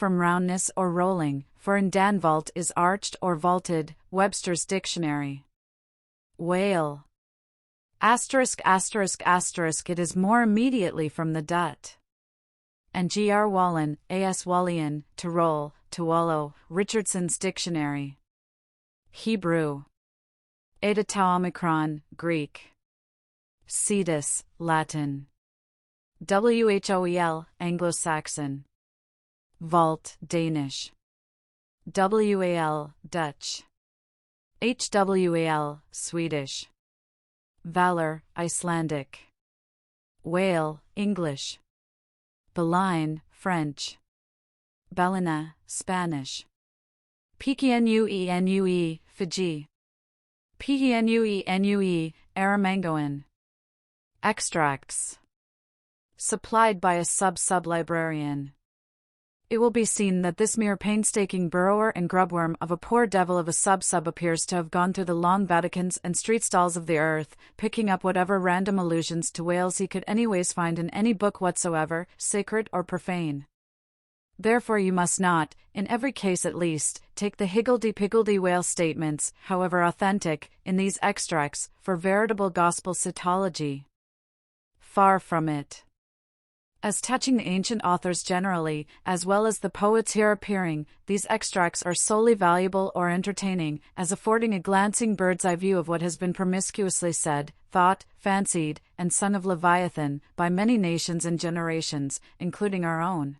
from roundness or rolling, for in Danvault is arched or vaulted, Webster's Dictionary. Whale. Asterisk asterisk asterisk, it is more immediately from the Dut. And Gr. Wallen, A.S. Wallian, to roll, to wallow, Richardson's Dictionary. Hebrew. Eta tau omicron, Greek. Cetus, Latin. Whoel, Anglo-Saxon. Vault, Danish. Wal, Dutch. Hwal, Swedish. Valor, Icelandic. Whale, English. Baline, French. Ballina, Spanish. Pknue, Fiji. Pknue, Aramangoan. Extracts. Supplied by a sub-librarian. It will be seen that this mere painstaking burrower and grubworm of a poor devil of a sub appears to have gone through the long Vaticans and street stalls of the earth, picking up whatever random allusions to whales he could anyways find in any book whatsoever, sacred or profane. Therefore you must not, in every case at least, take the higgledy-piggledy whale statements, however authentic, in these extracts, for veritable gospel cetology. Far from it. As touching the ancient authors generally, as well as the poets here appearing, these extracts are solely valuable or entertaining, as affording a glancing bird's-eye view of what has been promiscuously said, thought, fancied, and sung of Leviathan, by many nations and generations, including our own.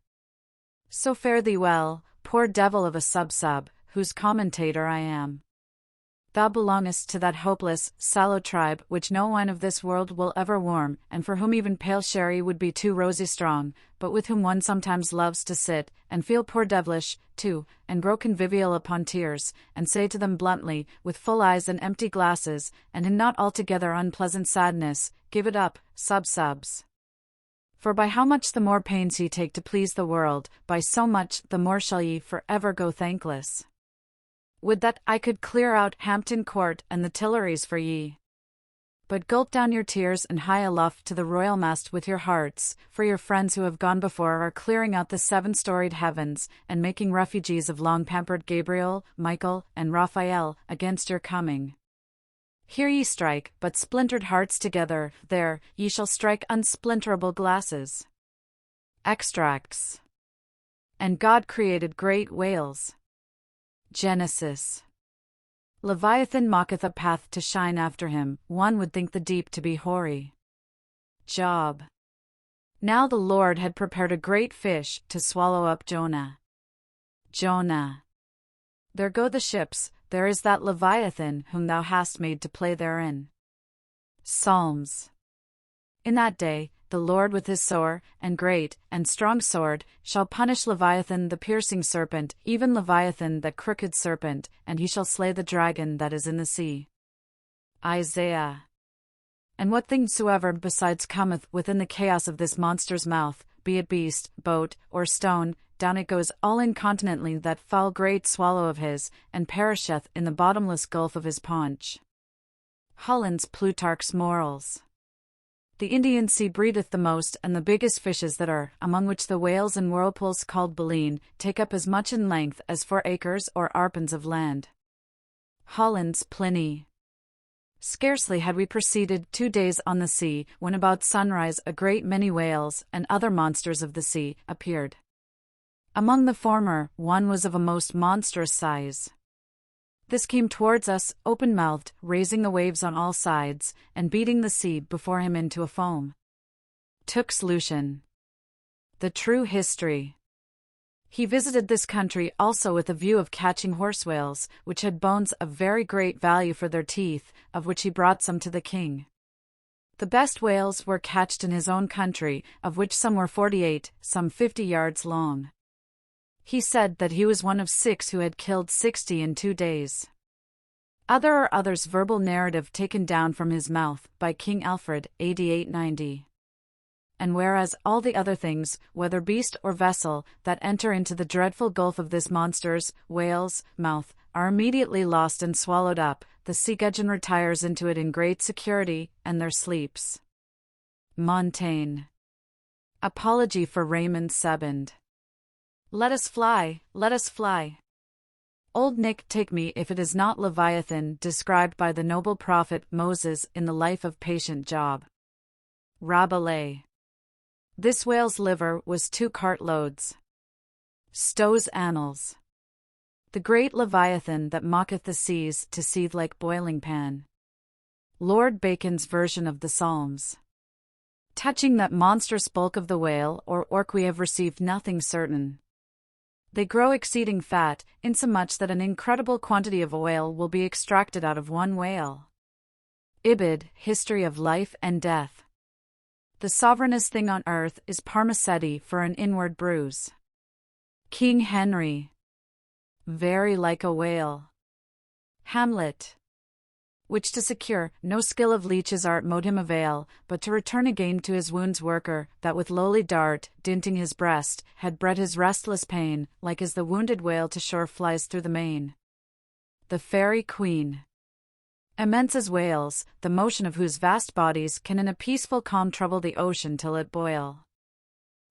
So fare thee well, poor devil of a sub, whose commentator I am. Thou belongest to that hopeless, sallow tribe which no wine of this world will ever warm, and for whom even pale sherry would be too rosy strong, but with whom one sometimes loves to sit, and feel poor devilish, too, and grow convivial upon tears, and say to them bluntly, with full eyes and empty glasses, and in not altogether unpleasant sadness, give it up, subs. For by how much the more pains ye take to please the world, by so much the more shall ye for ever go thankless. Would that I could clear out Hampton Court and the Tuileries for ye. But gulp down your tears and hie aloft to the royal mast with your hearts, for your friends who have gone before are clearing out the 7-storied heavens, and making refugees of long-pampered Gabriel, Michael, and Raphael, against your coming. Here ye strike but splintered hearts together, there ye shall strike unsplinterable glasses. Extracts. And God created great whales. Genesis. Leviathan mocketh a path to shine after him, one would think the deep to be hoary. Job. Now the Lord had prepared a great fish to swallow up Jonah. Jonah. There go the ships, there is that Leviathan whom thou hast made to play therein. Psalms. In that day, the Lord with his sore, and great, and strong sword, shall punish Leviathan the piercing serpent, even Leviathan the crooked serpent, and he shall slay the dragon that is in the sea. Isaiah. And what thing soever besides cometh within the chaos of this monster's mouth, be it beast, boat, or stone, down it goes all incontinently that foul great swallow of his, and perisheth in the bottomless gulf of his paunch. Holland's Plutarch's Morals. The Indian Sea breedeth the most and the biggest fishes that are, among which the whales and whirlpools called baleen, take up as much in length as 4 acres or arpents of land. Holland's Pliny. Scarcely had we proceeded 2 days on the sea, when about sunrise a great many whales, and other monsters of the sea, appeared. Among the former, one was of a most monstrous size. This came towards us, open-mouthed, raising the waves on all sides, and beating the sea before him into a foam. Took solution. The true history. He visited this country also with a view of catching horse whales, which had bones of very great value for their teeth, of which he brought some to the king. The best whales were catched in his own country, of which some were 48, some 50 yards long. He said that he was one of 6 who had killed 60 in 2 days. Other or others verbal narrative taken down from his mouth by King Alfred, AD 890. And whereas all the other things, whether beast or vessel, that enter into the dreadful gulf of this monster's, whale's, mouth, are immediately lost and swallowed up, the sea gudgeon retires into it in great security, and there sleeps. Montaigne. Apology for Raymond Sebond. Let us fly, let us fly. Old Nick take me if it is not Leviathan described by the noble prophet Moses in the life of patient Job. Rabelais. This whale's liver was 2 cartloads. Stow's Annals. The great Leviathan that mocketh the seas to seethe like boiling pan. Lord Bacon's version of the Psalms. Touching that monstrous bulk of the whale or orc we have received nothing certain. They grow exceeding fat, insomuch that an incredible quantity of oil will be extracted out of one whale. Ibid, History of Life and Death. The sovereignest thing on earth is parmaceti for an inward bruise. King Henry. Very like a whale. Hamlet. Which to secure, no skill of leech's art mote him avail, but to return again to his wound's worker, that with lowly dart, dinting his breast, had bred his restless pain, like as the wounded whale to shore flies through the main. The Fairy Queen. Immense as whales, the motion of whose vast bodies can in a peaceful calm trouble the ocean till it boil.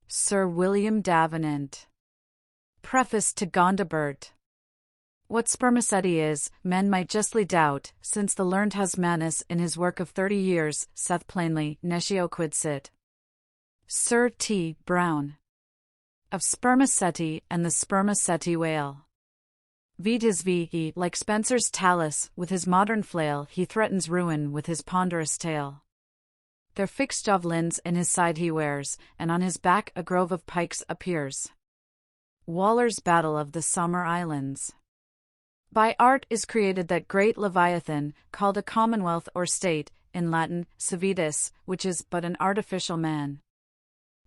Sir William Davenant. Preface to Gondibert. What spermaceti is, men might justly doubt, since the learned Husmanus in his work of 30 years saith plainly, Nescio quid sit. Sir T. Brown. Of spermaceti and the spermaceti whale. Vitis vi, like Spencer's Talus, with his modern flail he threatens ruin with his ponderous tail. Their fixed javelins in his side he wears, and on his back a grove of pikes appears. Waller's Battle of the Summer Islands. By art is created that great Leviathan, called a commonwealth or state, in Latin, civitas, which is but an artificial man.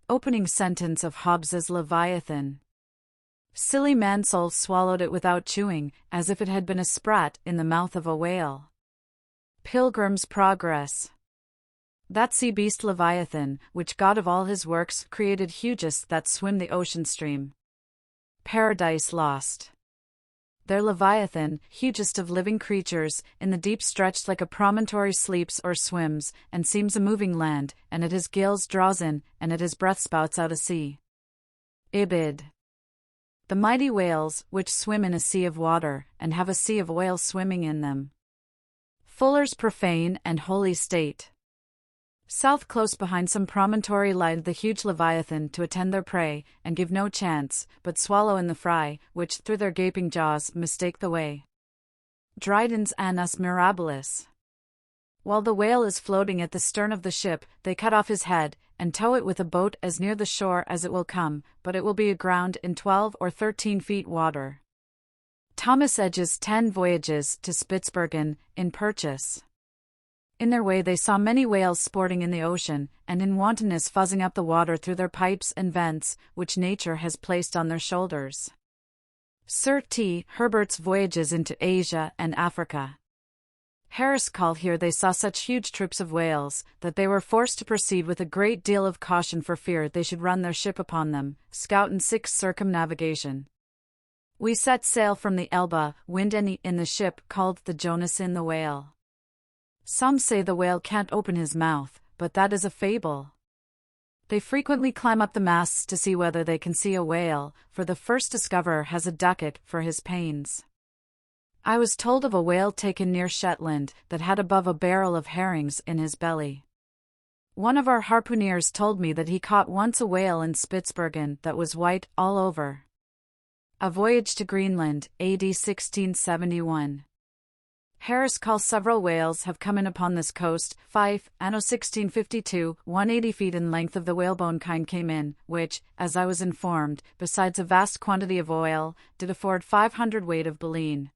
Opening sentence of Hobbes's Leviathan. Silly mansoul swallowed it without chewing, as if it had been a sprat in the mouth of a whale. Pilgrim's Progress. That sea beast Leviathan, which God of all his works created hugest that swim the ocean stream. Paradise Lost. Their Leviathan, hugest of living creatures, in the deep stretched like a promontory sleeps or swims, and seems a moving land, and at his gills draws in, and at his breath spouts out a sea. Ibid. The mighty whales, which swim in a sea of water, and have a sea of oil swimming in them. Fuller's Profane and Holy State. South close behind some promontory lied the huge Leviathan to attend their prey, and give no chance, but swallow in the fry, which through their gaping jaws mistake the way. Dryden's Annus Mirabilis. While the whale is floating at the stern of the ship, they cut off his head, and tow it with a boat as near the shore as it will come, but it will be aground in 12 or 13 feet water. Thomas Edge's 10 Voyages to Spitzbergen, in Purchas. In their way they saw many whales sporting in the ocean, and in wantonness fuzzing up the water through their pipes and vents, which nature has placed on their shoulders. Sir T. Herbert's Voyages into Asia and Africa. Harris called here they saw such huge troops of whales, that they were forced to proceed with a great deal of caution for fear they should run their ship upon them. Scout and 6 Circumnavigation. We set sail from the Elba, wind any in the ship called the Jonasin the whale. Some say the whale can't open his mouth, but that is a fable. They frequently climb up the masts to see whether they can see a whale, for the first discoverer has a ducat for his pains. I was told of a whale taken near Shetland that had above a barrel of herrings in his belly. One of our harpooneers told me that he caught once a whale in Spitzbergen that was white all over. A Voyage to Greenland, AD 1671. Harris calls several whales have come in upon this coast. Fife, anno 1652, 180 feet in length of the whalebone kind came in, which, as I was informed, besides a vast quantity of oil, did afford 500 weight of baleen.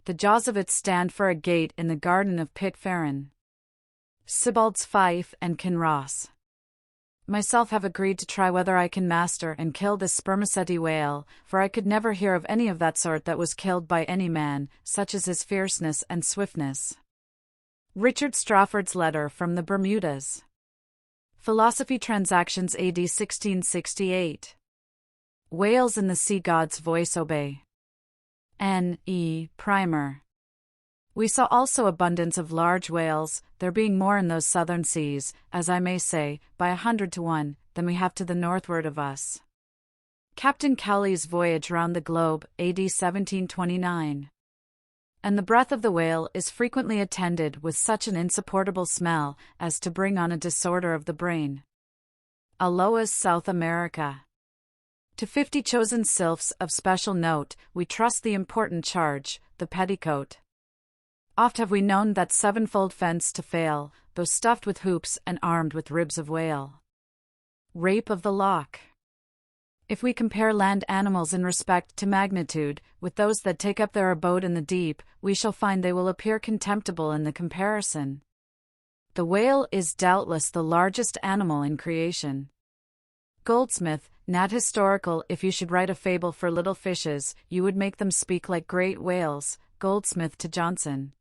The jaws of it stand for a gate in the garden of Pit Farron. Sibbald's Fife and Kinross. Myself have agreed to try whether I can master and kill this spermaceti whale, for I could never hear of any of that sort that was killed by any man, such as his fierceness and swiftness. Richard Strafford's letter from the Bermudas. Philosophy Transactions AD 1668. Whales in the sea God's voice obey. N.E. Primer. We saw also abundance of large whales, there being more in those southern seas, as I may say, by 100 to 1, than we have to the northward of us. Captain Cowley's Voyage round the Globe, AD 1729. And the breath of the whale is frequently attended with such an insupportable smell as to bring on a disorder of the brain. Aloha's South America. To 50 chosen sylphs of special note, we trust the important charge, the petticoat. Oft have we known that sevenfold fence to fail, though stuffed with hoops and armed with ribs of whale. Rape of the Loch. If we compare land animals in respect to magnitude with those that take up their abode in the deep, we shall find they will appear contemptible in the comparison. The whale is doubtless the largest animal in creation. Goldsmith, Nat Historical. If you should write a fable for little fishes, you would make them speak like great whales. Goldsmith to Johnson.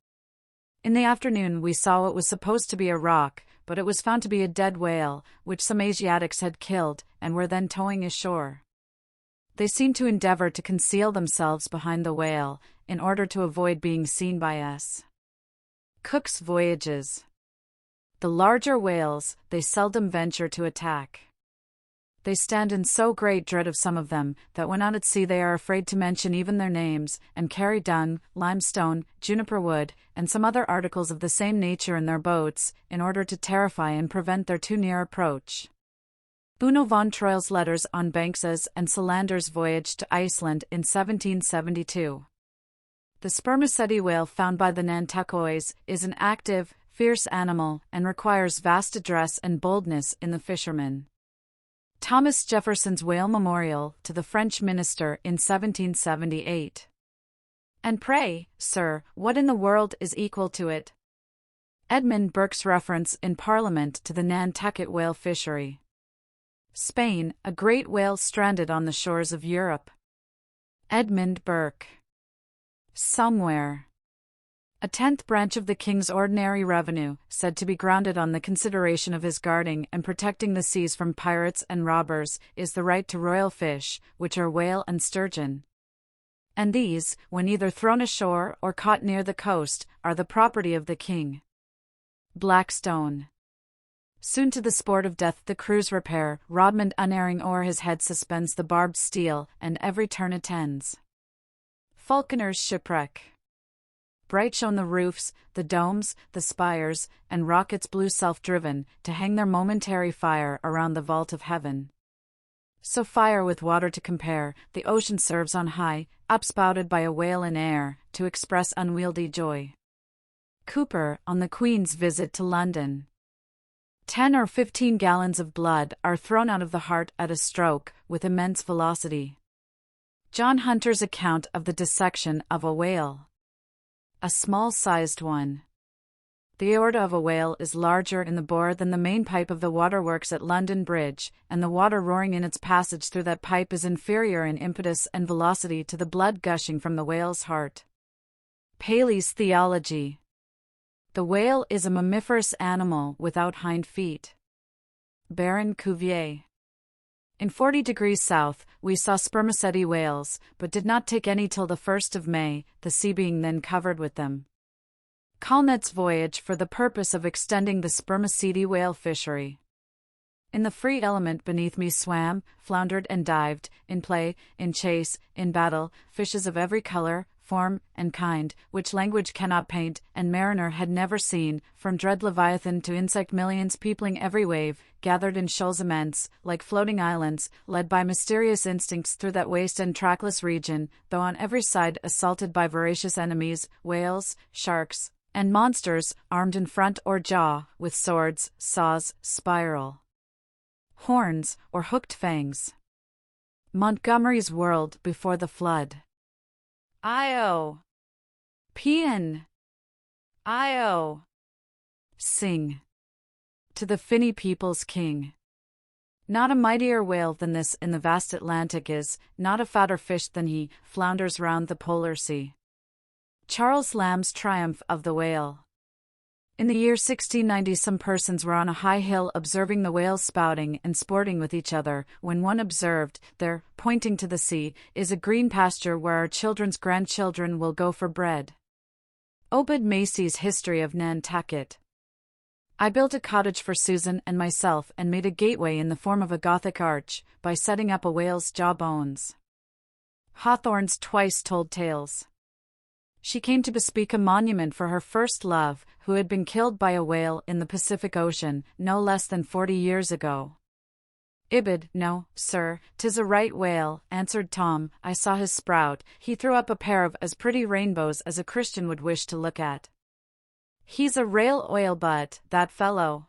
In the afternoon we saw what was supposed to be a rock, but it was found to be a dead whale, which some Asiatics had killed, and were then towing ashore. They seemed to endeavor to conceal themselves behind the whale, in order to avoid being seen by us. Cook's Voyages. The larger whales, they seldom venture to attack. They stand in so great dread of some of them, that when out at sea they are afraid to mention even their names, and carry dung, limestone, juniper wood, and some other articles of the same nature in their boats, in order to terrify and prevent their too near approach. Bruno von Troil's letters on Banks's and Solander's voyage to Iceland in 1772. The spermaceti whale found by the Nantuckois is an active, fierce animal, and requires vast address and boldness in the fishermen. Thomas Jefferson's Whale Memorial to the French Minister in 1778. And pray, sir, what in the world is equal to it? Edmund Burke's reference in Parliament to the Nantucket whale fishery. Spain, a great whale stranded on the shores of Europe. Edmund Burke. Somewhere. A 10th branch of the King's ordinary revenue, said to be grounded on the consideration of his guarding and protecting the seas from pirates and robbers, is the right to royal fish, which are whale and sturgeon. And these, when either thrown ashore or caught near the coast, are the property of the King. Blackstone. Soon to the sport of death the crews repair, Rodmond unerring o'er his head suspends the barbed steel, and every turn attends. Falconer's Shipwreck. Bright shone the roofs, the domes, the spires, and rockets blue self-driven, to hang their momentary fire around the vault of heaven. So fire with water to compare, the ocean serves on high, upspouted by a whale in air, to express unwieldy joy. Cooper, on the Queen's visit to London. 10 or 15 gallons of blood are thrown out of the heart at a stroke, with immense velocity. John Hunter's account of the dissection of a whale. A small-sized one. The aorta of a whale is larger in the bore than the main pipe of the waterworks at London Bridge, and the water roaring in its passage through that pipe is inferior in impetus and velocity to the blood gushing from the whale's heart. Paley's Theology. The whale is a mammiferous animal without hind feet. Baron Cuvier. In 40 degrees south, we saw spermaceti whales, but did not take any till the 1st of May, the sea being then covered with them. Colnett's voyage for the purpose of extending the spermaceti whale fishery. In the free element beneath me swam, floundered and dived, in play, in chase, in battle, fishes of every color, form, and kind, which language cannot paint, and mariner had never seen, from dread Leviathan to insect millions peopling every wave, gathered in shoals immense, like floating islands, led by mysterious instincts through that waste and trackless region, though on every side assaulted by voracious enemies, whales, sharks, and monsters, armed in front or jaw, with swords, saws, spiral horns, or hooked fangs. Montgomery's World Before the Flood. Io. Pian. Io. Sing. To the finny people's king. Not a mightier whale than this in the vast Atlantic is, not a fatter fish than he, flounders round the polar sea. Charles Lamb's Triumph of the Whale. In the year 1690 some persons were on a high hill observing the whales spouting and sporting with each other, when one observed, there, pointing to the sea, is a green pasture where our children's grandchildren will go for bread. Obed Macy's History of Nantucket. I built a cottage for Susan and myself and made a gateway in the form of a Gothic arch, by setting up a whale's jaw bones. Hawthorne's Twice Told Tales. She came to bespeak a monument for her first love, who had been killed by a whale in the Pacific Ocean, no less than 40 years ago. Ibid, no, sir, 'tis a right whale, answered Tom, I saw his sprout, he threw up a pair of as pretty rainbows as a Christian would wish to look at. He's a rail oil butt, that fellow.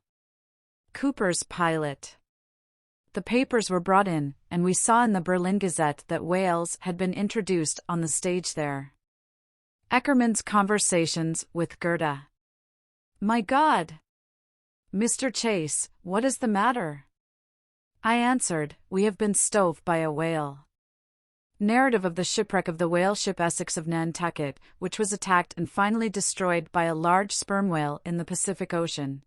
Cooper's Pilot. The papers were brought in, and we saw in the Berlin Gazette that whales had been introduced on the stage there. Eckermann's Conversations with Gerda. My God! Mr. Chase, what is the matter? I answered, we have been stove by a whale. Narrative of the shipwreck of the whale ship Essex of Nantucket, which was attacked and finally destroyed by a large sperm whale in the Pacific Ocean.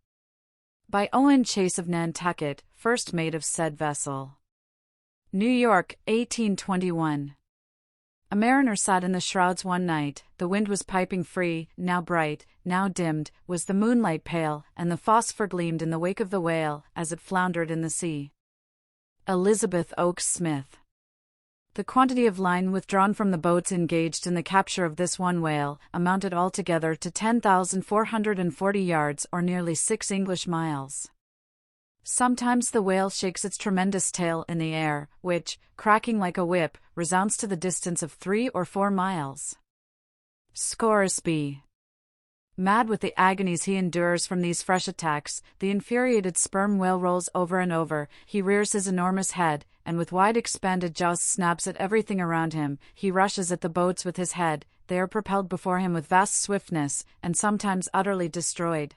By Owen Chase of Nantucket, first mate of said vessel. New York, 1821. A mariner sat in the shrouds one night, the wind was piping free, now bright, now dimmed, was the moonlight pale, and the phosphor gleamed in the wake of the whale, as it floundered in the sea. Elizabeth Oakes Smith. The quantity of line withdrawn from the boats engaged in the capture of this one whale, amounted altogether to 10,440 yards or nearly 6 English miles. Sometimes the whale shakes its tremendous tail in the air, which, cracking like a whip, resounds to the distance of 3 or 4 miles. Scoresby. Mad with the agonies he endures from these fresh attacks, the infuriated sperm whale rolls over and over, he rears his enormous head, and with wide expanded jaws snaps at everything around him, he rushes at the boats with his head, they are propelled before him with vast swiftness, and sometimes utterly destroyed.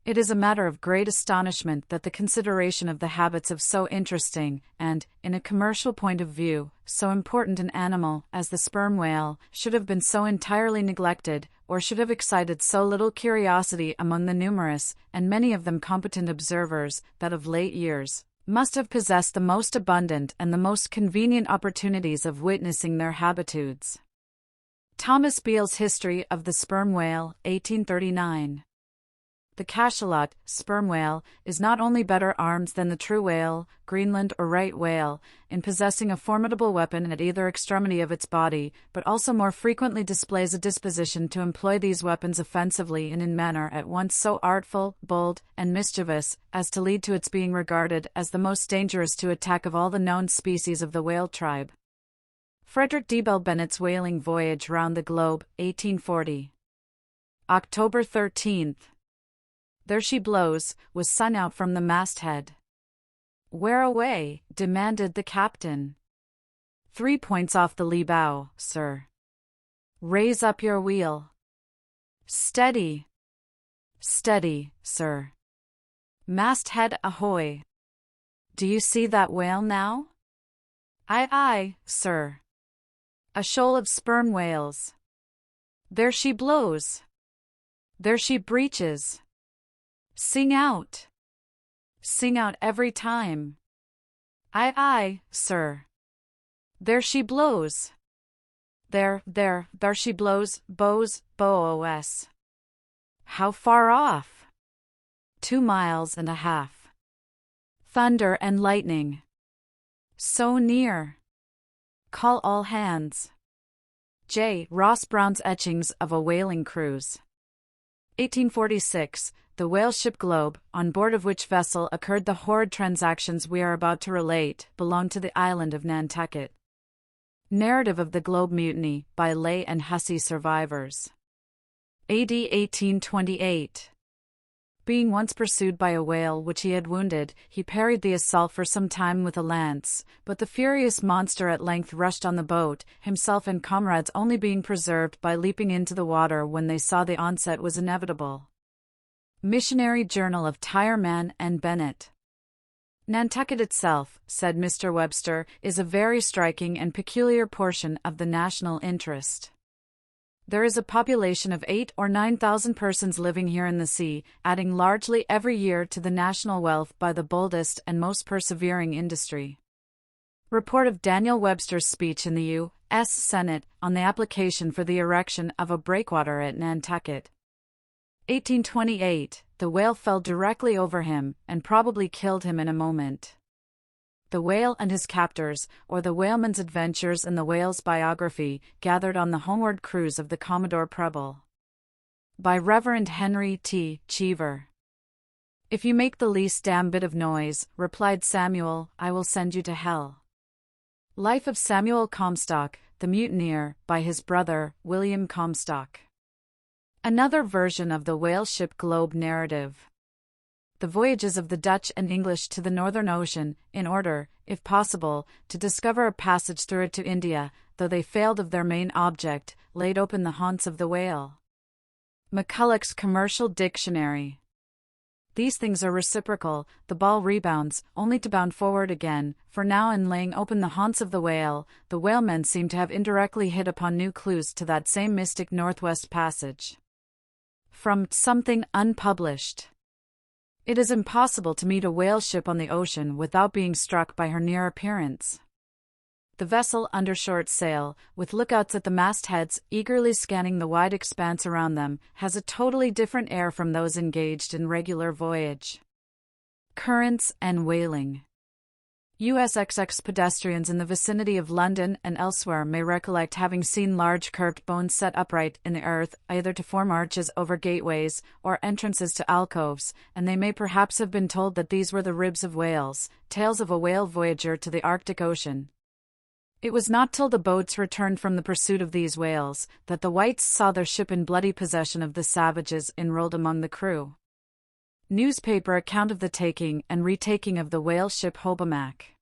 It is a matter of great astonishment that the consideration of the habits of so interesting, and, in a commercial point of view, so important an animal as the sperm whale, should have been so entirely neglected, or should have excited so little curiosity among the numerous, and many of them competent observers, that of late years must have possessed the most abundant and the most convenient opportunities of witnessing their habitudes. Thomas Beale's History of the Sperm Whale, 1839. The cachalot, sperm whale, is not only better armed than the true whale, Greenland or right whale, in possessing a formidable weapon at either extremity of its body, but also more frequently displays a disposition to employ these weapons offensively and in manner at once so artful, bold, and mischievous, as to lead to its being regarded as the most dangerous to attack of all the known species of the whale tribe. Frederick D. Bell Bennett's Whaling Voyage Round the Globe, 1840. October 13th. There she blows, with sun out from the masthead. Where away? Demanded the captain. 3 points off the lee bow, sir. Raise up your wheel. Steady. Steady, sir. Masthead ahoy. Do you see that whale now? Aye, aye, sir. A shoal of sperm whales. There she blows. There she breaches. Sing out. Sing out every time. Aye, aye, sir. There she blows. There she blows, bows. How far off? 2 miles and a half. Thunder and lightning. So near. Call all hands. J. Ross Brown's Etchings of a Whaling Cruise. 1846, the whale ship Globe, on board of which vessel occurred the horrid transactions we are about to relate, belonged to the island of Nantucket. Narrative of the Globe Mutiny, by Lay and Hussey survivors. A.D. 1828. Being once pursued by a whale which he had wounded, he parried the assault for some time with a lance, but the furious monster at length rushed on the boat, himself and comrades only being preserved by leaping into the water when they saw the onset was inevitable. Missionary Journal of Tyerman and Bennett. Nantucket itself, said Mr. Webster, is a very striking and peculiar portion of the national interest. There is a population of 8,000 or 9,000 persons living here in the sea, adding largely every year to the national wealth by the boldest and most persevering industry. Report of Daniel Webster's speech in the U.S. Senate on the application for the erection of a breakwater at Nantucket. 1828, the whale fell directly over him, and probably killed him in a moment. The Whale and His Captors, or The Whaleman's Adventures in the Whale's Biography, gathered on the homeward cruise of the Commodore Preble. By Reverend Henry T. Cheever. If you make the least damn bit of noise, replied Samuel, I will send you to hell. Life of Samuel Comstock, the Mutineer, by his brother, William Comstock. Another version of the whale ship Globe narrative. The voyages of the Dutch and English to the Northern Ocean, in order, if possible, to discover a passage through it to India, though they failed of their main object, laid open the haunts of the whale. McCulloch's Commercial Dictionary. These things are reciprocal, the ball rebounds, only to bound forward again, for now in laying open the haunts of the whale, the whalemen seem to have indirectly hit upon new clues to that same mystic Northwest Passage. From Something Unpublished. It is impossible to meet a whale ship on the ocean without being struck by her near appearance. The vessel under short sail, with lookouts at the mastheads eagerly scanning the wide expanse around them, has a totally different air from those engaged in regular voyage. Currents and whaling. USXX pedestrians in the vicinity of London and elsewhere may recollect having seen large curved bones set upright in the earth, either to form arches over gateways, or entrances to alcoves, and they may perhaps have been told that these were the ribs of whales, tales of a whale voyager to the Arctic Ocean. It was not till the boats returned from the pursuit of these whales, that the whites saw their ship in bloody possession of the savages enrolled among the crew. Newspaper account of the taking and retaking of the whale ship Hobomack.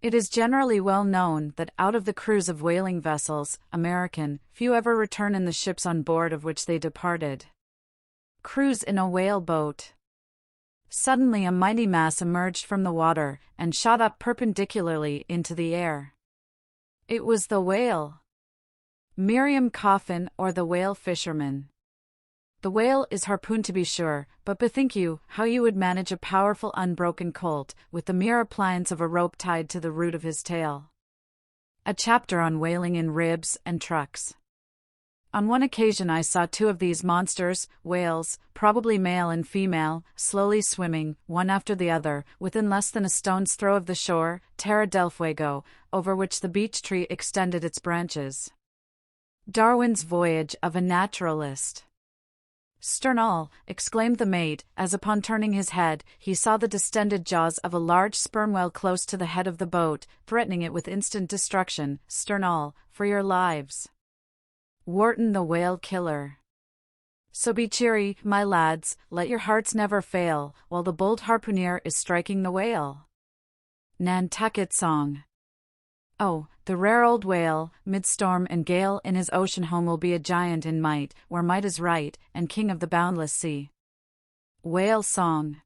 It is generally well known that out of the crews of whaling vessels, American, few ever return in the ships on board of which they departed. Cruise in a whale boat. Suddenly a mighty mass emerged from the water, and shot up perpendicularly into the air. It was the whale. Miriam Coffin, or the Whale Fisherman. The whale is harpooned to be sure, but bethink you, how you would manage a powerful unbroken colt, with the mere appliance of a rope tied to the root of his tail. A chapter on whaling in ribs and trucks. On one occasion I saw two of these monsters, whales, probably male and female, slowly swimming, one after the other, within less than a stone's throw of the shore, Terra del Fuego, over which the beech tree extended its branches. Darwin's Voyage of a Naturalist. Stern all, exclaimed the mate, as upon turning his head, he saw the distended jaws of a large sperm whale close to the head of the boat, threatening it with instant destruction. Stern all, for your lives. Wharton the Whale Killer. So be cheery, my lads, let your hearts never fail, while the bold harpooner is striking the whale. Nantucket Song. Oh, the rare old whale, mid-storm and gale in his ocean home will be a giant in might, where might is right, and king of the boundless sea. Whale Song.